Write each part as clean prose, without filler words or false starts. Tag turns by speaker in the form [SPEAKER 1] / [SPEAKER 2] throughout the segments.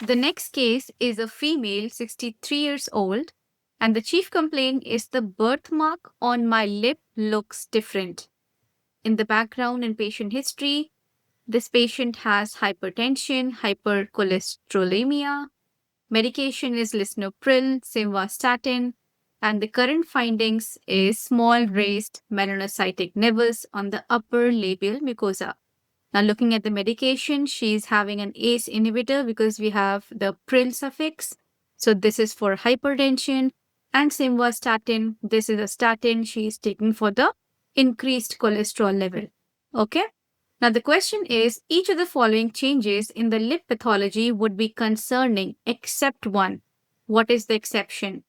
[SPEAKER 1] The next case is a female, 63 years old, and the chief complaint is the birthmark on my lip looks different. In the background and patient history, this patient has hypertension, hypercholesterolemia, medication is lisinopril, simvastatin, and the current findings is small raised melanocytic nevus on the upper labial mucosa. Now, looking at the medication, she's having an ACE inhibitor because we have the pril suffix. So, this is for hypertension, and simvastatin, this is a statin she's taking for the increased cholesterol level. Okay. Now, the question is each of the following changes in the lip pathology would be concerning except one. What is the exception?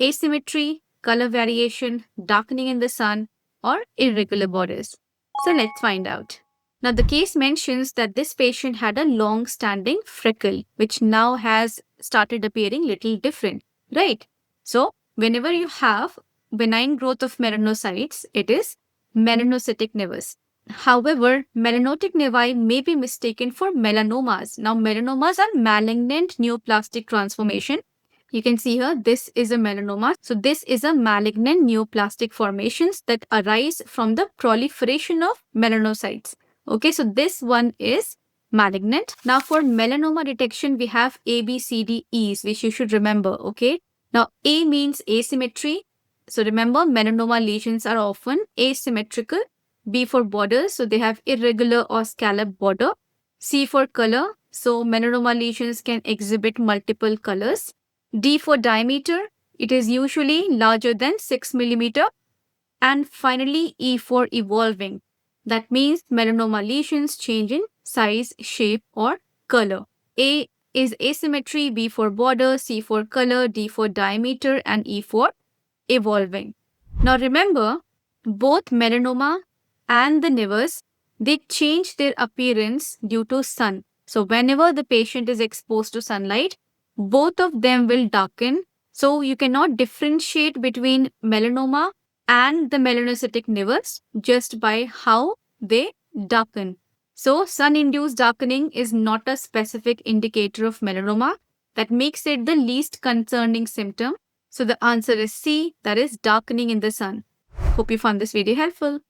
[SPEAKER 1] Asymmetry, color variation, darkening in the sun, or irregular borders. So, let's find out. Now, the case mentions that this patient had a long standing freckle, which now has started appearing little different, right? So, whenever you have benign growth of melanocytes, it is melanocytic nevus. However, melanotic nevi may be mistaken for melanomas. Now, melanomas are malignant neoplastic transformation. You can see here, this is a melanoma. So, this is a malignant neoplastic formations that arise from the proliferation of melanocytes. Okay, so this one is malignant. Now, for melanoma detection, we have A, B, C, D, E's, which you should remember. Okay, now A means asymmetry. So, remember, melanoma lesions are often asymmetrical. B for borders, so they have irregular or scallop border. C for color, so melanoma lesions can exhibit multiple colors. D for diameter, it is usually larger than 6 millimeter. And finally, E for evolving. That means melanoma lesions change in size, shape, or color. A is asymmetry, B for border, C for color, D for diameter, and E for evolving. Now remember, both melanoma and the nevus, they change their appearance due to sun. So whenever the patient is exposed to sunlight, both of them will darken. So you cannot differentiate between melanoma and the melanocytic nevus just by how they darken. So sun-induced darkening is not a specific indicator of melanoma. That makes it the least concerning symptom. So the answer is C, that is darkening in the sun. Hope you found this video helpful.